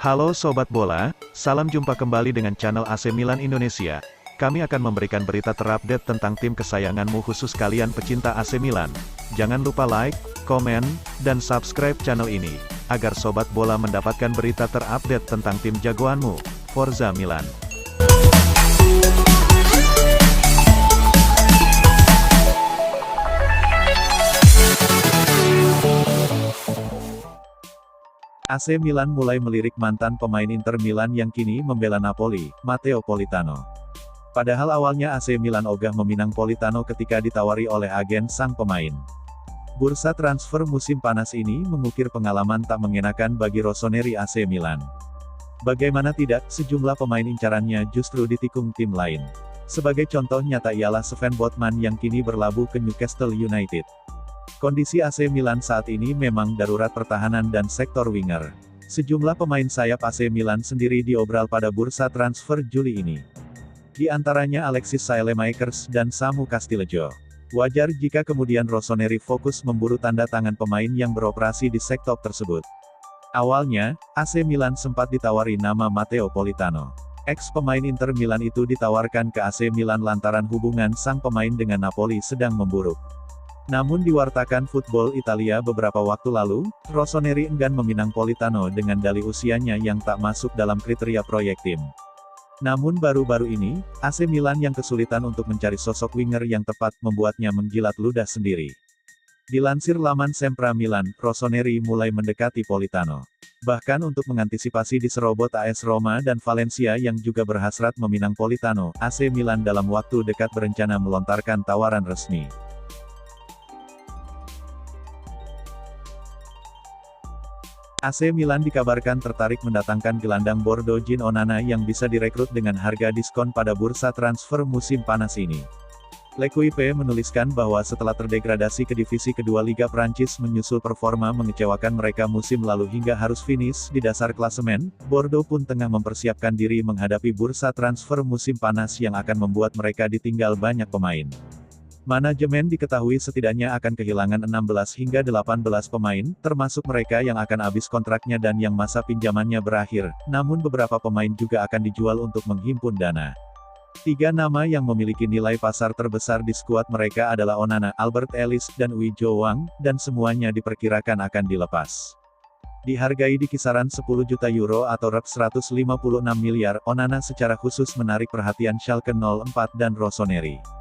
Halo Sobat Bola, salam jumpa kembali dengan channel AC Milan Indonesia. Kami akan memberikan berita terupdate tentang tim kesayanganmu khusus kalian pecinta AC Milan. Jangan lupa like, komen, dan subscribe channel ini, agar Sobat Bola mendapatkan berita terupdate tentang tim jagoanmu, Forza Milan. AC Milan mulai melirik mantan pemain Inter Milan yang kini membela Napoli, Matteo Politano. Padahal awalnya AC Milan ogah meminang Politano ketika ditawari oleh agen sang pemain. Bursa transfer musim panas ini mengukir pengalaman tak mengenakan bagi Rossoneri AC Milan. Bagaimana tidak, sejumlah pemain incarannya justru ditikung tim lain. Sebagai contoh nyata ialah Sven Botman yang kini berlabuh ke Newcastle United. Kondisi AC Milan saat ini memang darurat pertahanan dan sektor winger. Sejumlah pemain sayap AC Milan sendiri diobral pada bursa transfer Juli ini. Di antaranya Alexis Saelemaekers dan Samu Castillejo. Wajar jika kemudian Rossoneri fokus memburu tanda tangan pemain yang beroperasi di sektor tersebut. Awalnya, AC Milan sempat ditawari nama Matteo Politano. Ex-pemain Inter Milan itu ditawarkan ke AC Milan lantaran hubungan sang pemain dengan Napoli sedang memburuk. Namun diwartakan Football Italia beberapa waktu lalu, Rossoneri enggan meminang Politano dengan dalih usianya yang tak masuk dalam kriteria proyek tim. Namun baru-baru ini, AC Milan yang kesulitan untuk mencari sosok winger yang tepat membuatnya menjilat ludah sendiri. Dilansir laman Sempra Milan, Rossoneri mulai mendekati Politano. Bahkan untuk mengantisipasi diserobot AS Roma dan Valencia yang juga berhasrat meminang Politano, AC Milan dalam waktu dekat berencana melontarkan tawaran resmi. AC Milan dikabarkan tertarik mendatangkan gelandang Bordeaux Jean Onana yang bisa direkrut dengan harga diskon pada bursa transfer musim panas ini. L'Equipe menuliskan bahwa setelah terdegradasi ke divisi kedua Liga Prancis menyusul performa mengecewakan mereka musim lalu hingga harus finish di dasar klasemen, Bordeaux pun tengah mempersiapkan diri menghadapi bursa transfer musim panas yang akan membuat mereka ditinggal banyak pemain. Manajemen diketahui setidaknya akan kehilangan 16 hingga 18 pemain, termasuk mereka yang akan habis kontraknya dan yang masa pinjamannya berakhir, namun beberapa pemain juga akan dijual untuk menghimpun dana. 3 nama yang memiliki nilai pasar terbesar di skuad mereka adalah Onana, Albert Ellis, dan Ui Jo Wang, dan semuanya diperkirakan akan dilepas. Dihargai di kisaran 10 juta euro atau rep 156 miliar, Onana secara khusus menarik perhatian Schalke 04 dan Rossoneri.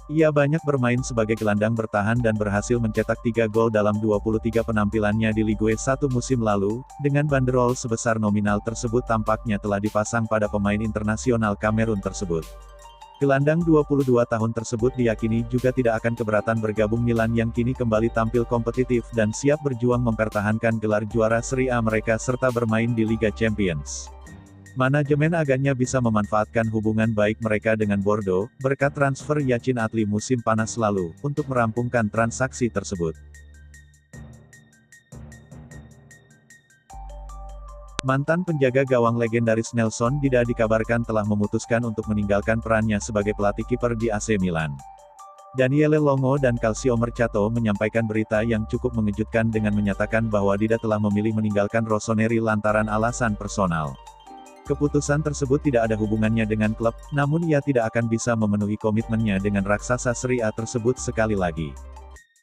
Ia banyak bermain sebagai gelandang bertahan dan berhasil mencetak 3 gol dalam 23 penampilannya di Ligue 1 musim lalu, dengan banderol sebesar nominal tersebut tampaknya telah dipasang pada pemain internasional Kamerun tersebut. Gelandang 22 tahun tersebut diyakini juga tidak akan keberatan bergabung Milan yang kini kembali tampil kompetitif dan siap berjuang mempertahankan gelar juara Serie A mereka serta bermain di Liga Champions. Manajemen agaknya bisa memanfaatkan hubungan baik mereka dengan Bordeaux, berkat transfer Yacine Adli musim panas lalu, untuk merampungkan transaksi tersebut. Mantan penjaga gawang legendaris Nelson Dida dikabarkan telah memutuskan untuk meninggalkan perannya sebagai pelatih kiper di AC Milan. Daniele Longo dan Calcio Mercato menyampaikan berita yang cukup mengejutkan dengan menyatakan bahwa Dida telah memilih meninggalkan Rossoneri lantaran alasan personal. Keputusan tersebut tidak ada hubungannya dengan klub, namun ia tidak akan bisa memenuhi komitmennya dengan raksasa Serie A tersebut sekali lagi.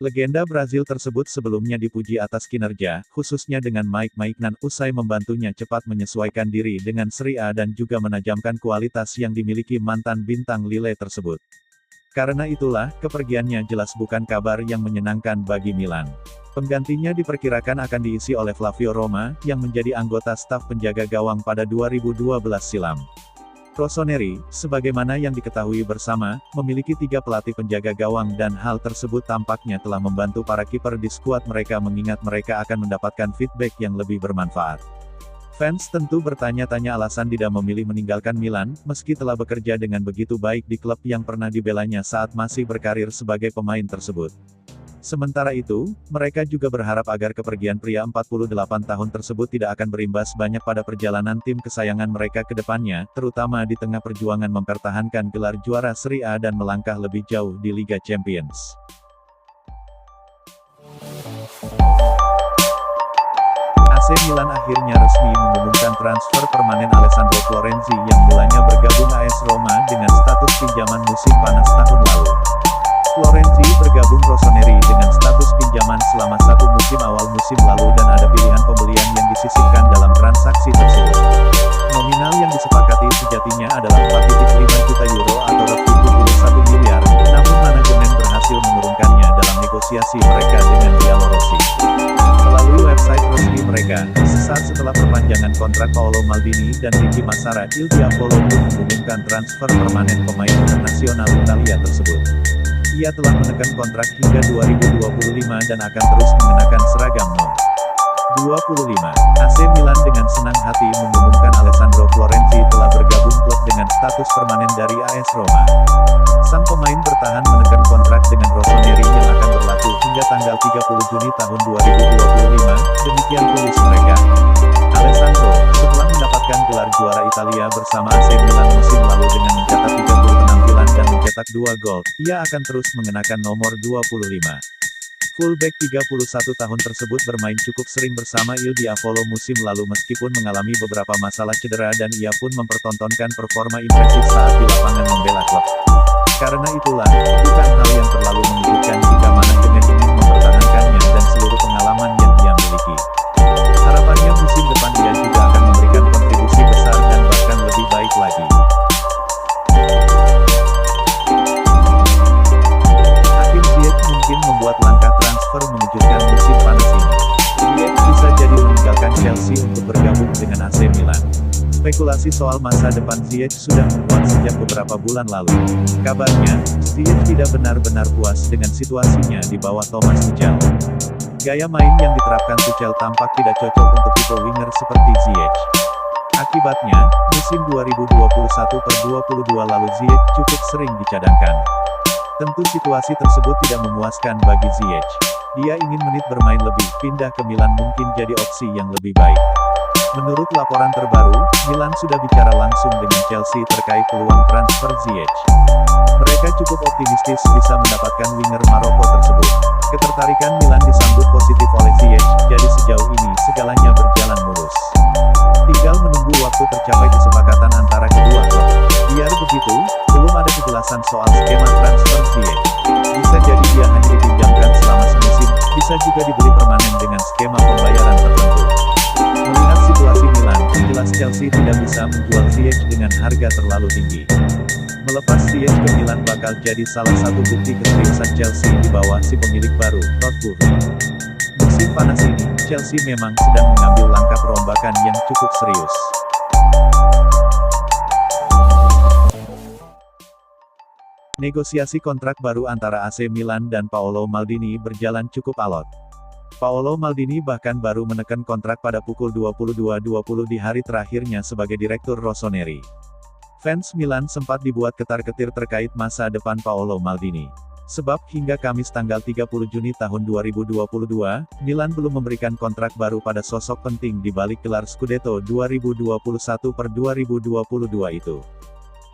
Legenda Brazil tersebut sebelumnya dipuji atas kinerja, khususnya dengan Mike Maignan usai membantunya cepat menyesuaikan diri dengan Serie A dan juga menajamkan kualitas yang dimiliki mantan bintang Lille tersebut. Karena itulah, kepergiannya jelas bukan kabar yang menyenangkan bagi Milan. Penggantinya diperkirakan akan diisi oleh Flavio Roma, yang menjadi anggota staf penjaga gawang pada 2012 silam. Rossoneri, sebagaimana yang diketahui bersama, memiliki 3 pelatih penjaga gawang dan hal tersebut tampaknya telah membantu para kiper di skuad mereka mengingat mereka akan mendapatkan feedback yang lebih bermanfaat. Fans tentu bertanya-tanya alasan Dida memilih meninggalkan Milan, meski telah bekerja dengan begitu baik di klub yang pernah dibelanya saat masih berkarir sebagai pemain tersebut. Sementara itu, mereka juga berharap agar kepergian pria 48 tahun tersebut tidak akan berimbas banyak pada perjalanan tim kesayangan mereka ke depannya, terutama di tengah perjuangan mempertahankan gelar juara Serie A dan melangkah lebih jauh di Liga Champions. AC Milan akhirnya resmi mengumumkan transfer permanen Alessandro Florenzi yang mulanya bergabung AS Roma dengan status pinjaman musim panas tahun lalu. Florenzi bergabung Rossoneri dengan status pinjaman selama satu musim awal musim lalu dan ada pilihan pembelian yang disisihkan dalam transaksi tersebut. Nominal yang disepakati sejatinya adalah 4,5 juta euro atau lebih 71 miliar, namun manajemen berhasil menurunkannya dalam negosiasi mereka dengan Giallorossi. Melalui website resmi mereka, sesaat setelah perpanjangan kontrak Paolo Maldini dan Ricky Massara, Il Diavolo pun mengumumkan transfer permanen pemain internasional Italia tersebut. Ia telah menekan kontrak hingga 2025 dan akan terus mengenakan seragam No. 25. AC Milan dengan senang hati mengumumkan Alessandro Florenzi telah bergabung klub dengan status permanen dari AS Roma. Sang pemain bertahan menekan kontrak dengan Rossoneri yang akan berlaku hingga tanggal 30 Juni tahun 2025, demikian tulis mereka. Alessandro, setelah mendapatkan gelar juara Italia bersama AC Milan musim lalu dengan mencetak 30 penampilan dan mencetak 2 gol, ia akan terus mengenakan nomor 25. Fullback 31 tahun tersebut bermain cukup sering bersama Il Diavolo musim lalu meskipun mengalami beberapa masalah cedera dan ia pun mempertontonkan performa impresif saat di lapangan membela klub. Karena itulah, bukan hal yang terlalu mengejutkan jika manajemen ingin mempertahankannya dan seluruh pengalaman yang ia miliki. Harapannya musim depan dia juga akan memberikan kontribusi besar dan bahkan lebih baik lagi. Hakim Ziyech mungkin membuat langkah transfer mengejutkan musim panas ini. Ziyech bisa jadi meninggalkan Chelsea untuk bergabung dengan AC Milan. Spekulasi soal masa depan Ziyech sudah menguat sejak beberapa bulan lalu. Kabarnya, Ziyech tidak benar-benar puas dengan situasinya di bawah Thomas Tuchel. Gaya main yang diterapkan Tuchel tampak tidak cocok untuk tipe winger seperti Ziyech. Akibatnya, musim 2021-22 lalu Ziyech cukup sering dicadangkan. Tentu situasi tersebut tidak memuaskan bagi Ziyech. Dia ingin menit bermain lebih, pindah ke Milan mungkin jadi opsi yang lebih baik. Menurut laporan terbaru, Milan sudah bicara langsung dengan Chelsea terkait peluang transfer Ziyech. Mereka cukup optimistis bisa mendapatkan winger Maroko tersebut. Ketertarikan Milan disambut positif oleh Ziyech, jadi sejauh ini segalanya berjalan mulus. Tinggal menunggu waktu tercapai kesepakatan antara kedua klub. Biar begitu, belum ada kejelasan soal skema transfer Ziyech. Bisa jadi dia hanya dipinjamkan selama semusim, bisa juga dibeli permanen dengan skema pembayaran tertentu. Melihat situasi Milan, jelas Chelsea tidak bisa menjual Ziyech dengan harga terlalu tinggi. Melepas Ziyech ke Milan bakal jadi salah satu bukti keseriusan Chelsea di bawah si pemilik baru, Todd Boehly. Musim panas ini, Chelsea memang sedang mengambil langkah perombakan yang cukup serius. Negosiasi kontrak baru antara AC Milan dan Paolo Maldini berjalan cukup alot. Paolo Maldini bahkan baru menekan kontrak pada pukul 22.20 di hari terakhirnya sebagai direktur Rossoneri. Fans Milan sempat dibuat ketar-ketir terkait masa depan Paolo Maldini. Sebab hingga Kamis tanggal 30 Juni tahun 2022, Milan belum memberikan kontrak baru pada sosok penting di balik gelar Scudetto 2021-2022 itu.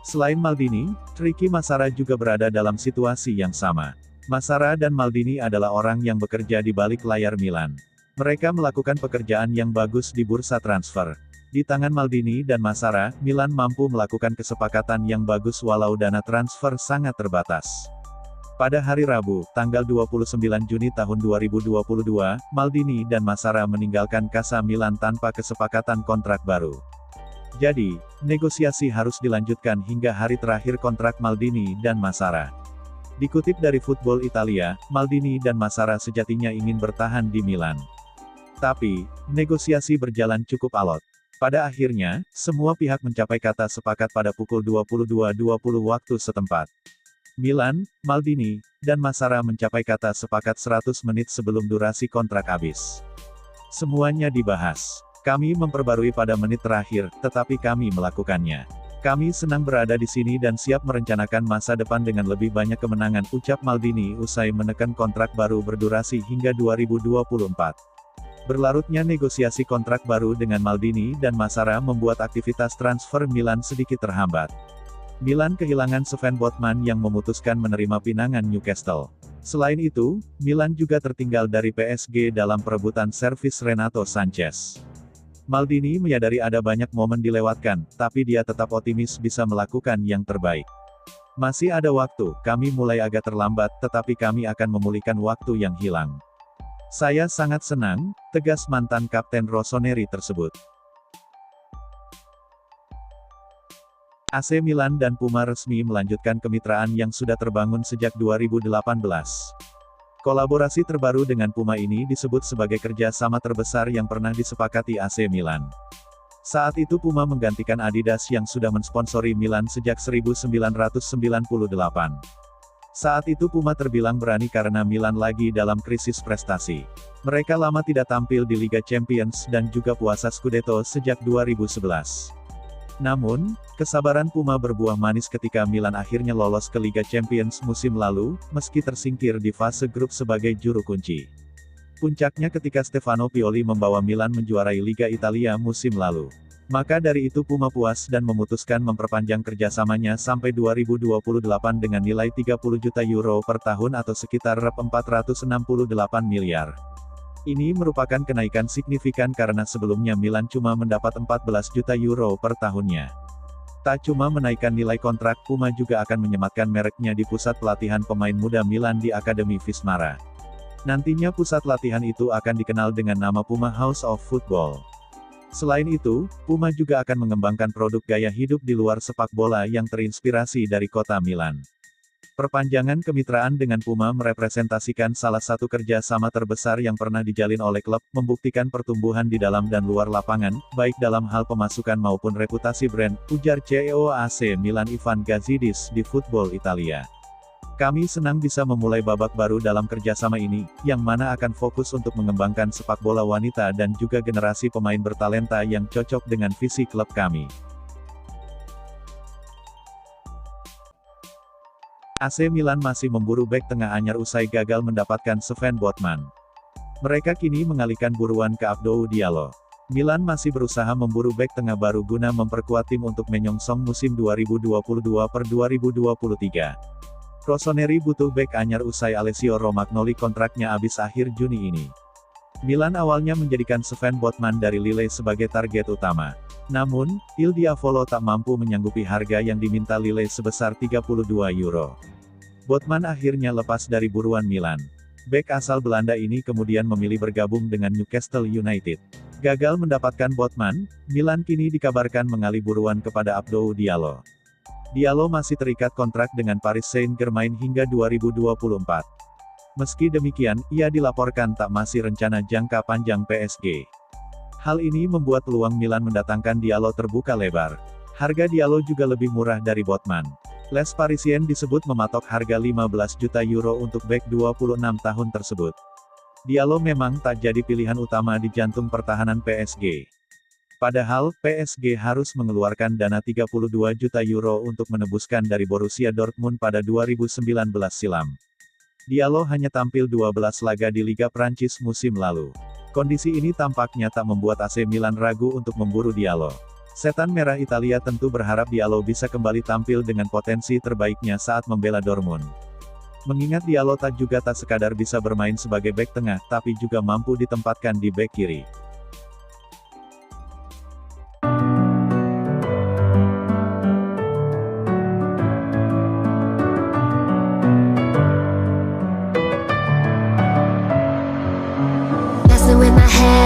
Selain Maldini, Ricky Massara juga berada dalam situasi yang sama. Massara dan Maldini adalah orang yang bekerja di balik layar Milan. Mereka melakukan pekerjaan yang bagus di bursa transfer. Di tangan Maldini dan Massara, Milan mampu melakukan kesepakatan yang bagus walau dana transfer sangat terbatas. Pada hari Rabu, tanggal 29 Juni tahun 2022, Maldini dan Massara meninggalkan Casa Milan tanpa kesepakatan kontrak baru. Jadi, negosiasi harus dilanjutkan hingga hari terakhir kontrak Maldini dan Massara. Dikutip dari Football Italia, Maldini dan Massara sejatinya ingin bertahan di Milan. Tapi, negosiasi berjalan cukup alot. Pada akhirnya, semua pihak mencapai kata sepakat pada pukul 22.20 waktu setempat. Milan, Maldini, dan Massara mencapai kata sepakat 100 menit sebelum durasi kontrak habis. Semuanya dibahas. Kami memperbarui pada menit terakhir, tetapi kami melakukannya. Kami senang berada di sini dan siap merencanakan masa depan dengan lebih banyak kemenangan, ucap Maldini usai menekan kontrak baru berdurasi hingga 2024. Berlarutnya negosiasi kontrak baru dengan Maldini dan Massara membuat aktivitas transfer Milan sedikit terhambat. Milan kehilangan Sven Botman yang memutuskan menerima pinangan Newcastle. Selain itu, Milan juga tertinggal dari PSG dalam perebutan servis Renato Sanchez. Maldini menyadari ada banyak momen dilewatkan, tapi dia tetap optimis bisa melakukan yang terbaik. Masih ada waktu, kami mulai agak terlambat, tetapi kami akan memulihkan waktu yang hilang. Saya sangat senang, tegas mantan Kapten Rossoneri tersebut. AC Milan dan Puma resmi melanjutkan kemitraan yang sudah terbangun sejak 2018. Kolaborasi terbaru dengan Puma ini disebut sebagai kerja sama terbesar yang pernah disepakati AC Milan. Saat itu Puma menggantikan Adidas yang sudah mensponsori Milan sejak 1998. Saat itu Puma terbilang berani karena Milan lagi dalam krisis prestasi. Mereka lama tidak tampil di Liga Champions dan juga puasa Scudetto sejak 2011. Namun, kesabaran Puma berbuah manis ketika Milan akhirnya lolos ke Liga Champions musim lalu, meski tersingkir di fase grup sebagai juru kunci. Puncaknya ketika Stefano Pioli membawa Milan menjuarai Liga Italia musim lalu. Maka dari itu Puma puas dan memutuskan memperpanjang kerjasamanya sampai 2028 dengan nilai 30 juta euro per tahun atau sekitar 468 miliar. Ini merupakan kenaikan signifikan karena sebelumnya Milan cuma mendapat 14 juta euro per tahunnya. Tak cuma menaikkan nilai kontrak, Puma juga akan menyematkan mereknya di pusat pelatihan pemain muda Milan di Akademi Vismara. Nantinya pusat latihan itu akan dikenal dengan nama Puma House of Football. Selain itu, Puma juga akan mengembangkan produk gaya hidup di luar sepak bola yang terinspirasi dari kota Milan. Perpanjangan kemitraan dengan Puma merepresentasikan salah satu kerja sama terbesar yang pernah dijalin oleh klub, membuktikan pertumbuhan di dalam dan luar lapangan, baik dalam hal pemasukan maupun reputasi brand, ujar CEO AC Milan Ivan Gazidis di Football Italia. Kami senang bisa memulai babak baru dalam kerjasama ini, yang mana akan fokus untuk mengembangkan sepak bola wanita dan juga generasi pemain bertalenta yang cocok dengan visi klub kami. AC Milan masih memburu bek tengah anyar usai gagal mendapatkan Sven Botman. Mereka kini mengalihkan buruan ke Abdou Diallo. Milan masih berusaha memburu bek tengah baru guna memperkuat tim untuk menyongsong musim 2022-2023. Rossoneri butuh bek anyar usai Alessio Romagnoli kontraknya habis akhir Juni ini. Milan awalnya menjadikan Sven Botman dari Lille sebagai target utama. Namun, Il Diavolo tak mampu menyanggupi harga yang diminta Lille sebesar 32 euro. Botman akhirnya lepas dari buruan Milan. Bek asal Belanda ini kemudian memilih bergabung dengan Newcastle United. Gagal mendapatkan Botman, Milan kini dikabarkan mengalih buruan kepada Abdou Diallo. Diallo masih terikat kontrak dengan Paris Saint-Germain hingga 2024. Meski demikian, ia dilaporkan tak masih rencana jangka panjang PSG. Hal ini membuat peluang Milan mendatangkan Diallo terbuka lebar. Harga Diallo juga lebih murah dari Botman. Les Parisiens disebut mematok harga 15 juta euro untuk bek 26 tahun tersebut. Diallo memang tak jadi pilihan utama di jantung pertahanan PSG. Padahal, PSG harus mengeluarkan dana 32 juta euro untuk menebuskan dari Borussia Dortmund pada 2019 silam. Diallo hanya tampil 12 laga di Liga Prancis musim lalu. Kondisi ini tampaknya tak membuat AC Milan ragu untuk memburu Diallo. Setan Merah Italia tentu berharap Diallo bisa kembali tampil dengan potensi terbaiknya saat membela Dortmund. Mengingat Diallo tak sekadar bisa bermain sebagai bek tengah, tapi juga mampu ditempatkan di bek kiri. Messing with my head